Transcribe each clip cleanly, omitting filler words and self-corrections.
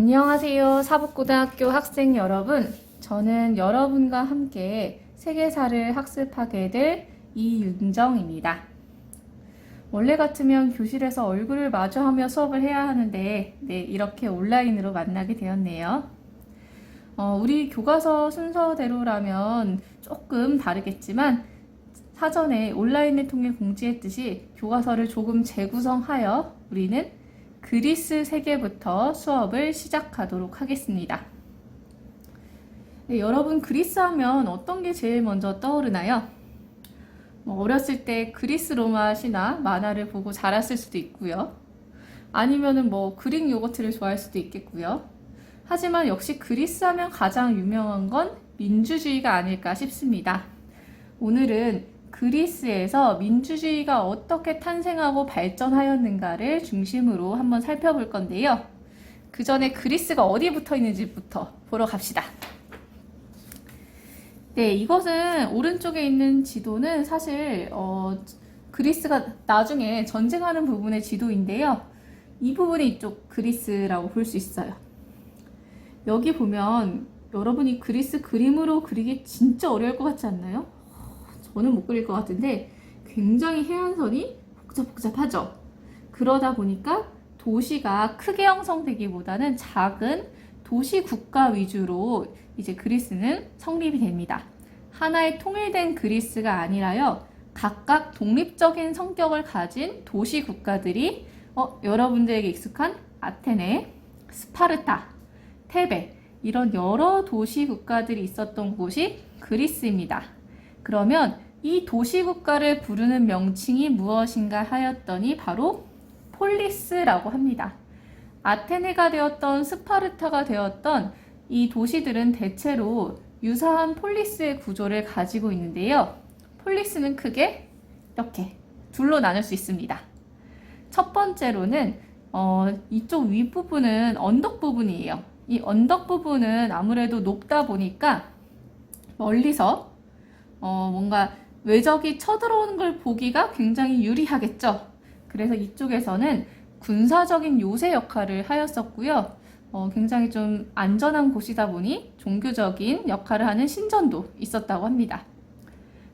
안녕하세요. 사북고등학교 학생 여러분. 저는 여러분과 함께 세계사를 학습하게 될 이윤정입니다. 원래 같으면 교실에서 얼굴을 마주하며 수업을 해야 하는데 이렇게 온라인으로 만나게 되었네요. 우리 교과서 순서대로라면 조금 다르겠지만 사전에 온라인을 통해 공지했듯이 교과서를 조금 재구성하여 우리는 그리스 세계부터 수업을 시작하도록 하겠습니다. 여러분, 그리스 하면 어떤 게 제일 먼저 떠오르나요? 어렸을 때 그리스 로마 신화 만화를 보고 자랐을 수도 있고요. 아니면은 그릭 요거트를 좋아할 수도 있겠고요. 하지만 역시 그리스 하면 가장 유명한 건 민주주의가 아닐까 싶습니다. 오늘은 그리스에서 민주주의가 어떻게 탄생하고 발전하였는가를 중심으로 한번 살펴볼 건데요. 그 전에 그리스가 어디에 붙어 있는지부터 보러 갑시다. 이것은 오른쪽에 있는 지도는 사실 그리스가 나중에 전쟁하는 부분의 지도인데요. 이 부분이 이쪽 그리스라고 볼 수 있어요. 여기 보면 여러분이 그리스 그림으로 그리기 진짜 어려울 것 같지 않나요? 저는 못 그릴 것 같은데 굉장히 해안선이 복잡하죠. 그러다 보니까 도시가 크게 형성되기보다는 작은 도시 국가 위주로 이제 그리스는 성립이 됩니다. 하나의 통일된 그리스가 아니라요, 각각 독립적인 성격을 가진 도시 국가들이 여러분들에게 익숙한 아테네, 스파르타, 테베 이런 여러 도시 국가들이 있었던 곳이 그리스입니다. 그러면 이 도시국가를 부르는 명칭이 무엇인가 하였더니 바로 폴리스라고 합니다. 아테네가 되었던 스파르타가 되었던 이 도시들은 대체로 유사한 폴리스의 구조를 가지고 있는데요. 폴리스는 크게 이렇게 둘로 나눌 수 있습니다. 첫 번째로는 이쪽 윗부분은 언덕 부분이에요. 이 언덕 부분은 아무래도 높다 보니까 멀리서 뭔가 외적이 쳐들어오는 걸 보기가 굉장히 유리하겠죠. 그래서 이쪽에서는 군사적인 요새 역할을 하였었고요. 굉장히 좀 안전한 곳이다 보니 종교적인 역할을 하는 신전도 있었다고 합니다.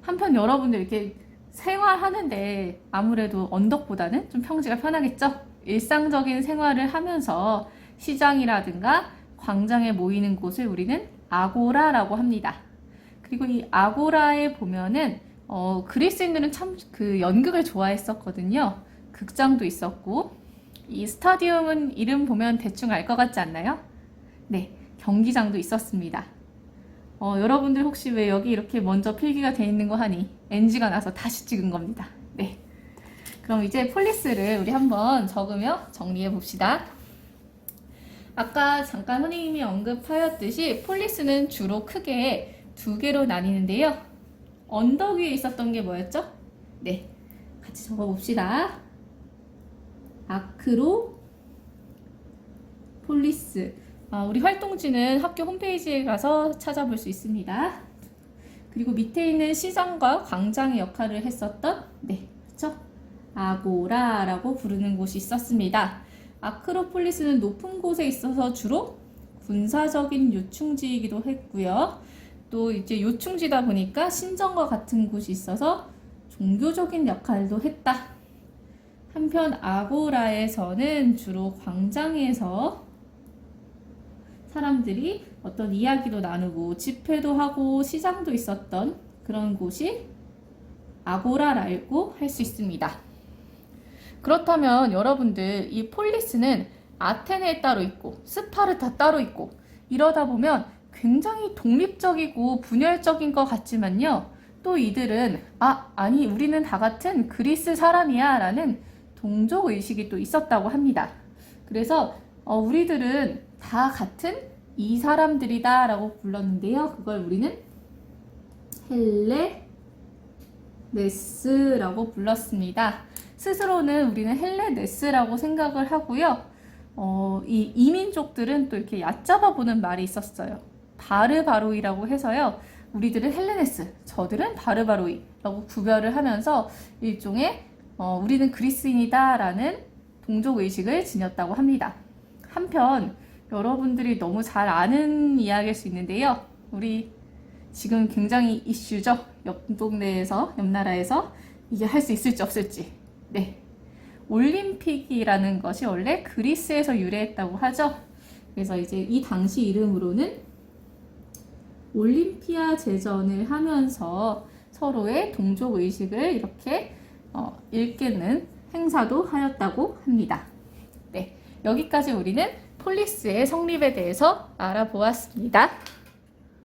한편 여러분들 이렇게 생활하는데 아무래도 언덕보다는 좀 평지가 편하겠죠? 일상적인 생활을 하면서 시장이라든가 광장에 모이는 곳을 우리는 아고라라고 합니다. 그리고 이 아고라에 보면은 그리스인들은 참 그 연극을 좋아했었거든요. 극장도 있었고, 이 스타디움은 이름 보면 대충 알 것 같지 않나요? 네, 경기장도 있었습니다. 여러분들 혹시 왜 여기 이렇게 먼저 필기가 돼 있는 거 하니? NG가 나서 다시 찍은 겁니다. 네. 그럼 이제 폴리스를 우리 한번 적으며 정리해 봅시다. 아까 잠깐 선생님이 언급하였듯이 폴리스는 주로 크게 두 개로 나뉘는데요. 언덕 위에 있었던 게 뭐였죠? 네, 같이 적어봅시다. 아크로폴리스. 우리 활동지는 학교 홈페이지에 가서 찾아볼 수 있습니다. 그리고 밑에 있는 시장과 광장의 역할을 했었던 그렇죠? 아고라라고 부르는 곳이 있었습니다. 아크로폴리스는 높은 곳에 있어서 주로 군사적인 요충지이기도 했고요. 또 이제 요충지다 보니까 신전과 같은 곳이 있어서 종교적인 역할도 했다. 한편 아고라에서는 주로 광장에서 사람들이 어떤 이야기도 나누고 집회도 하고 시장도 있었던 그런 곳이 아고라라고 할 수 있습니다. 그렇다면 여러분들, 이 폴리스는 아테네 따로 있고 스파르타 따로 있고 이러다 보면 굉장히 독립적이고 분열적인 것 같지만요, 또 이들은 아니 우리는 다 같은 그리스 사람이야 라는 동족의식이 또 있었다고 합니다. 그래서 우리들은 다 같은 이 사람들이다 라고 불렀는데요, 그걸 우리는 헬레네스라고 불렀습니다. 스스로는 우리는 헬레네스라고 생각을 하고요. 이 이민족들은 또 이렇게 얕잡아 보는 말이 있었어요. 바르바로이라고 해서요, 우리들은 헬레네스, 저들은 바르바로이라고 구별을 하면서 일종의 우리는 그리스인이다 라는 동족의식을 지녔다고 합니다. 한편 여러분들이 너무 잘 아는 이야기일 수 있는데요. 우리 지금 굉장히 이슈죠. 옆 동네에서, 옆 나라에서 이게 할 수 있을지 없을지. 네. 올림픽이라는 것이 원래 그리스에서 유래했다고 하죠. 그래서 이제 이 당시 이름으로는 올림피아 제전을 하면서 서로의 동족 의식을 이렇게 일깨는 행사도 하였다고 합니다. 네. 여기까지 우리는 폴리스의 성립에 대해서 알아보았습니다.